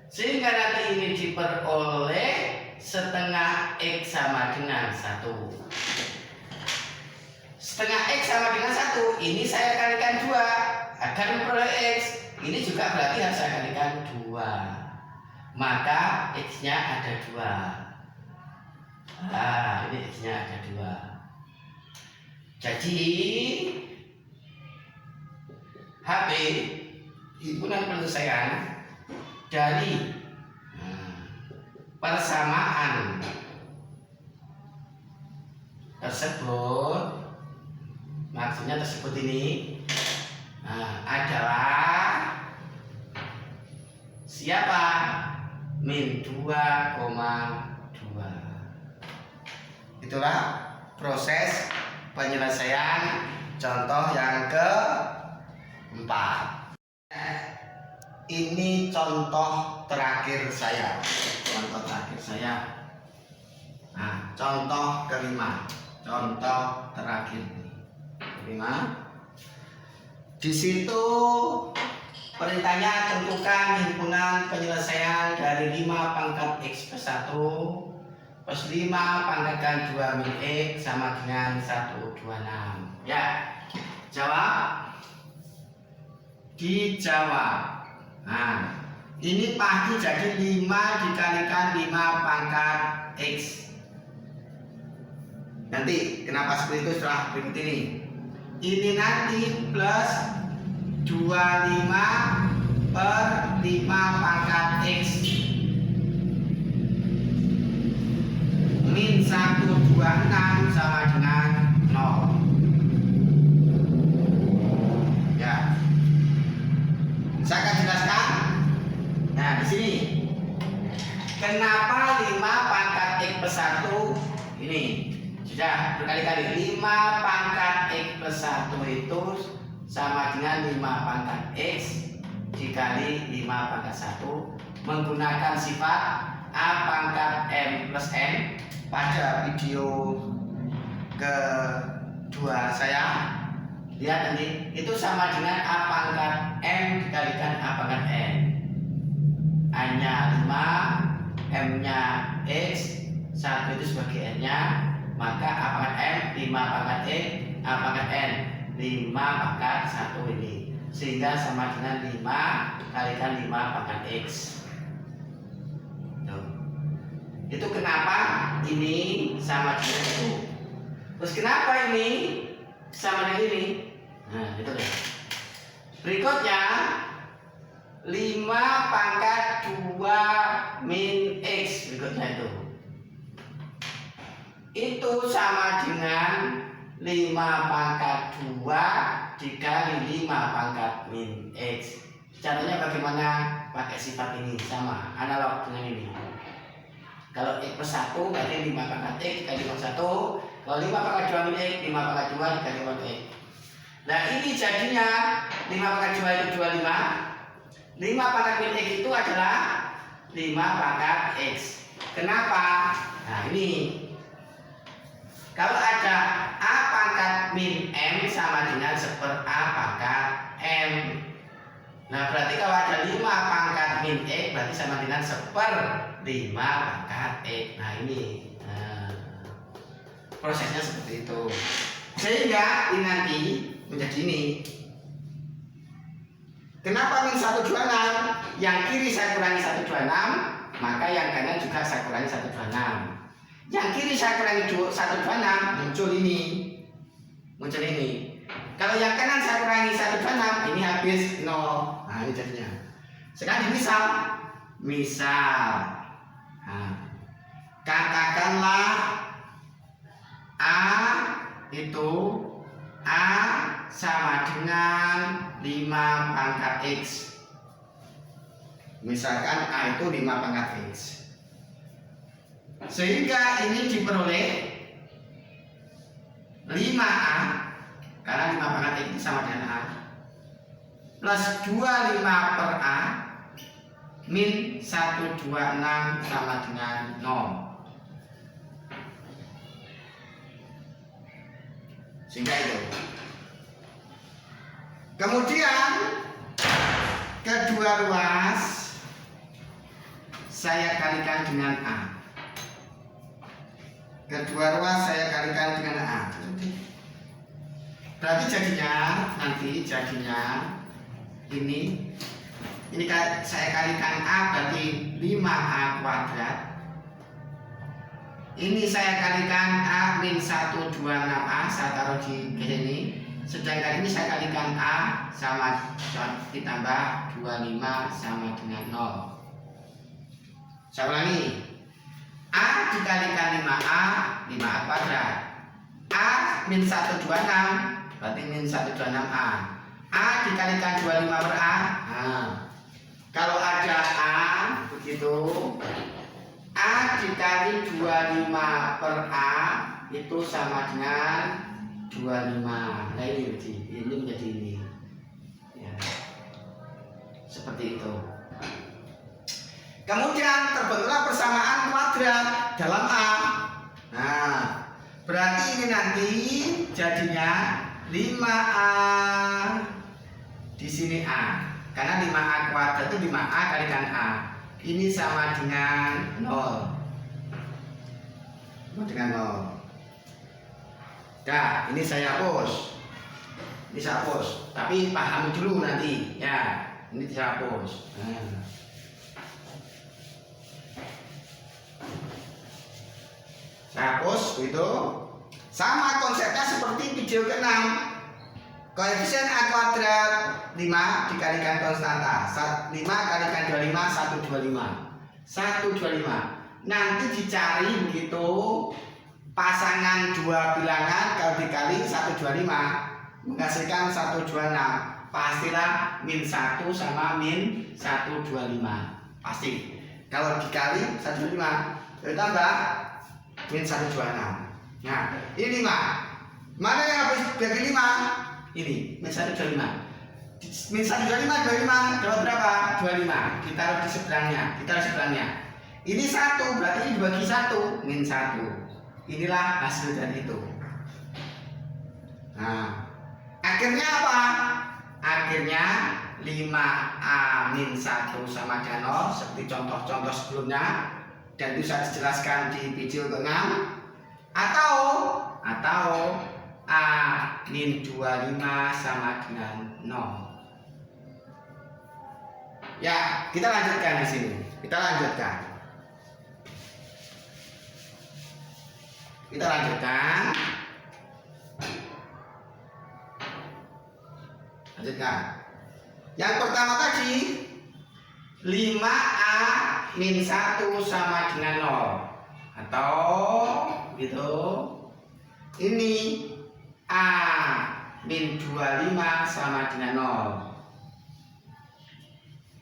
Sehingga nanti ini diperoleh setengah X sama dengan 1. Setengah X sama dengan 1. Ini saya kalikan 2 agar memperoleh X. Ini juga berarti harus saya kalikan 2. Maka X-nya ada 2. Nah, ini X-nya ada 2. Jadi HP himpunan penyelesaian dari persamaan tersebut, maksudnya tersebut ini adalah siapa? Min 2,2. Itulah proses penyelesaian contoh yang keempat. Ini contoh terakhir saya. Nah, contoh kelima. Contoh terakhir kelima. Di situ perintahnya tentukan himpunan penyelesaian dari 5 pangkat X plus 1 plus 5 pangkatkan 2 min X sama dengan 126. Ya, jawab. Dijawab. Nah, ini pasti jadi 5 dikalikan 5 pangkat X. Nanti kenapa seperti itu setelah berikut ini. Ini nanti plus 25 per 5 pangkat X min 126 sama dengan 0. Ya, saya akan jelaskan. Nah, di sini kenapa 5 pangkat X plus 1 ini sudah berkali-kali. 5 pangkat X plus 1 itu sama dengan 5 pangkat X dikali 5 pangkat 1 menggunakan sifat A pangkat M plus N. Pada video kedua saya lihat nanti itu sama dengan A pangkat M dikalikan A pangkat N. A-nya 5, M-nya X, 1 itu sebagai N-nya, maka A pangkat M 5 pangkat X, A pangkat N 5 pangkat 1 ini, sehingga sama dengan 5 kalikan 5 pangkat X. Itu kenapa ini sama dengan itu. Terus kenapa ini sama dengan ini? Nah, itu deh. Berikutnya 5 pangkat 2 min X, berikutnya itu sama dengan 5 pangkat 2 dikali 5 pangkat min X. Caranya bagaimana? Pakai sifat ini, sama analog dengan ini. Kalau X plus 1 berarti 5 pangkat X dikali 1. Kalau 5 pangkat 2 min X, 5 pangkat 2 dikali 1 X. Nah, ini jadinya 5 pangkat 2 itu 25. 5 pangkat min X itu adalah 5 pangkat X. Kenapa? Nah, ini kalau ada A pangkat min M sama dengan 1/A pangkat M. Nah, berarti kalau ada 5 pangkat min X berarti sama dengan 1/5 pangkat X. Nah, ini prosesnya seperti itu. Sehingga ini nanti menjadi ini. Kenapa min 126? Yang kiri saya kurangi 126, maka yang kanan juga saya kurangi 126. Yang kiri saya kurangi 126, muncul ini. Muncul ini. Kalau yang kanan saya kurangi 126, ini habis 0. Nah, ini jadinya. Sekarang misal. Nah, katakanlah A itu A sama dengan 5 pangkat X. Misalkan A itu 5 pangkat X. Sehingga ini diperoleh 5A, karena 5 pangkat X itu sama dengan A, plus 25 per A min 126 sama dengan 0. Sehingga itu. Kemudian kedua ruas saya kalikan dengan A. Kedua ruas saya kalikan dengan A. Berarti jadinya ini saya kalikan A berarti 5A kuadrat. Ini saya kalikan A min 126A, saya taruh di sini. Sedangkan ini saya kalikan A sama ditambah 25 sama dengan 0. Saya ulangi. A dikalikan 5A, 5A kuadrat. A min 126 berarti min 126A. A dikalikan 25 per A. Nah, kalau ada A begitu, A dikali 25 per A itu sama dengan 25. Nah ini menjadi ini. Ya. Seperti itu. Kemudian terbentuklah persamaan kuadrat dalam A. Nah, berarti ini nanti jadinya 5A di sini A. Karena 5A kuadrat itu 5A kalikan A. Ini sama dengan 0. Sama dengan 0. Nah, ini saya hapus. Ini saya hapus. Tapi paham dulu nanti. Ya, ini saya hapus. Nah. Saya hapus itu. Sama konsepnya seperti video ke-6. Koefisien A kuadrat 5 dikalikan konstanta 5 kalikan 25 125. Nanti dicari begitu pasangan dua bilangan kalau dikali 125 menghasilkan 126. Pastilah min 1 sama min 125. Pasti. Kalau dikali 125 ditambah min 126. Nah, ini 5. Mana yang habis bagi 5? Ini min 125. Min 125 25 dapat berapa? 25. Kita taruh di sebelahnya. Ini 1 berarti ini dibagi 1 min 1. Inilah hasil dari itu. Nah, akhirnya apa? Akhirnya 5A min 1 sama dengan 0 seperti contoh-contoh sebelumnya, dan bisa dijelaskan di video ke-6. Atau A min 25 sama dengan 0. Ya, kita lanjutkan di sini. Kita lanjutkan. Yang pertama tadi 5A min 1 sama dengan 0. Atau gitu. Ini A min 25 sama dengan 0.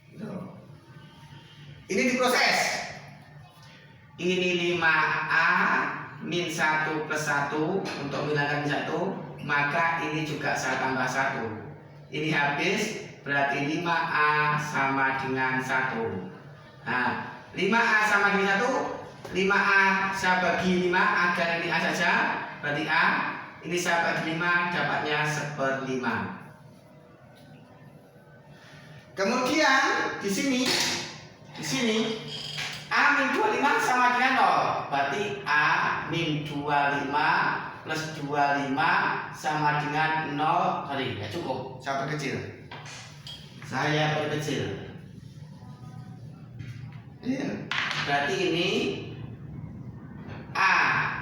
Gitu. Ini diproses. Ini 5A min 1 plus 1 untuk menghilangkan 1, maka ini juga saya tambah 1. Ini habis, berarti 5A sama dengan 1. Nah, 5A sama dengan 1, 5A saya bagi 5 agar ini A saja, berarti A. Ini saya bagi 5, dapatnya 1/5. Kemudian di sini A min 25 sama dengan 0. Berarti A min 25 plus 25 sama dengan 0. Sorry, ya cukup. Saya perkecil. Berarti ini A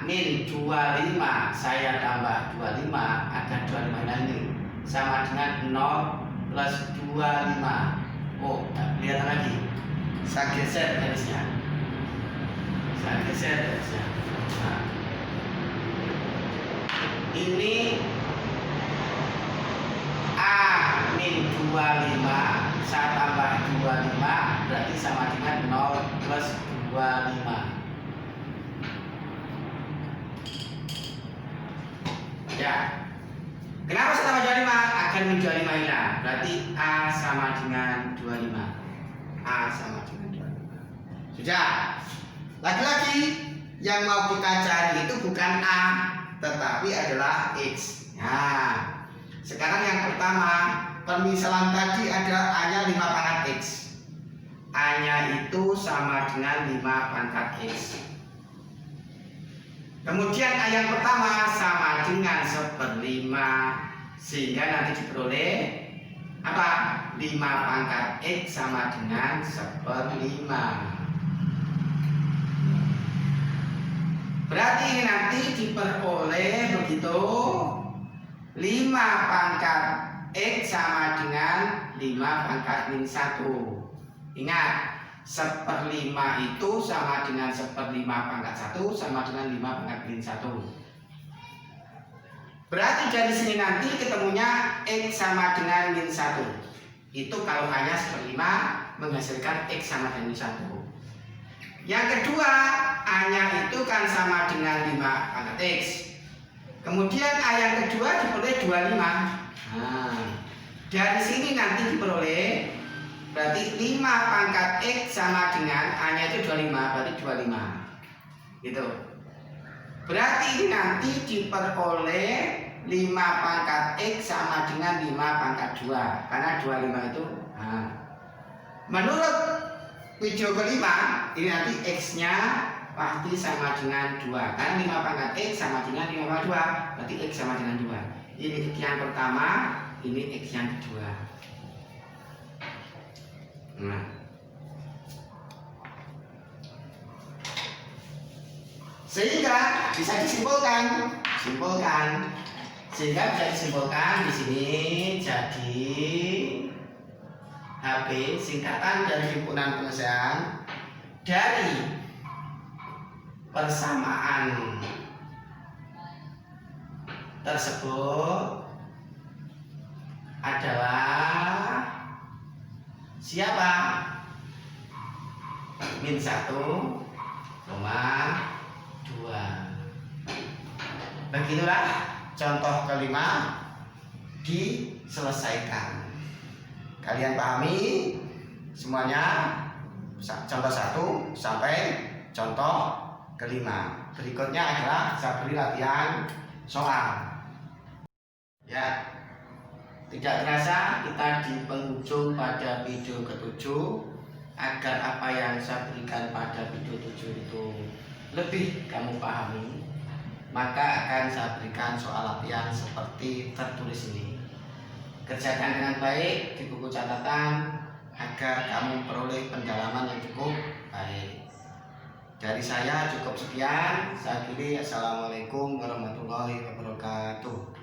min 25 saya tambah 25 agar 25 ini sama dengan 0 plus 25. Oh, lihat lagi. Saya geser garisnya. Nah, ini A min 25 saya tambah 25 berarti sama dengan 0 plus 25. Ya. Kenapa saya tambah 25? Agar min 25 hilang. Berarti A sama dengan 25. A sama dengan 25. Sudah. Lagi-lagi yang mau kita cari itu bukan A, tetapi adalah X. Nah, sekarang yang pertama, permisalan tadi ada A-nya 5 pangkat X. A-nya itu sama dengan 5 pangkat X. Kemudian A yang pertama sama dengan 1/5, sehingga nanti diperoleh apa? 5 pangkat X sama dengan 1/5. Berarti ini nanti diperoleh begitu 5 pangkat X sama dengan 5 pangkat min 1. Ingat, 1/5 itu sama dengan 1/5 pangkat 1 sama dengan 5 pangkat min 1. Berarti dari sini nanti ketemunya X sama dengan min 1. Itu kalau A-nya 1/5 menghasilkan X sama dengan min 1. Yang kedua, A-nya itu kan sama dengan 5 pangkat X. Kemudian A yang kedua diperoleh 25. Nah, dari sini nanti diperoleh berarti 5 pangkat X sama dengan A-nya itu 25, berarti 25. Gitu. Berarti ini nanti diperoleh 5 pangkat X sama dengan 5 pangkat 2. Karena 25 itu. Nah, menurut video kelima, ini nanti X-nya pasti sama dengan 2. Karena 5 pangkat X sama dengan 5 pangkat 2. Berarti X sama dengan 2. Ini X yang pertama, ini X yang kedua. Nah, sehingga bisa disimpulkan, di sini jadi HB singkatan dari himpunan penyelesaian dari persamaan tersebut adalah siapa? Min 1, 2. Begitulah contoh kelima diselesaikan. Kalian pahami semuanya contoh 1 sampai contoh kelima. Berikutnya adalah saya beri latihan soal. Ya, tidak terasa kita di penghujung pada video ke-7. Agar apa yang saya berikan pada video 7 itu lebih kamu pahami, maka akan saya berikan soal latihan seperti tertulis ini. Kerjakan dengan baik di buku catatan agar kamu memperoleh pendalaman yang cukup baik. Dari saya cukup sekian. Saya akhiri. Assalamualaikum warahmatullahi wabarakatuh.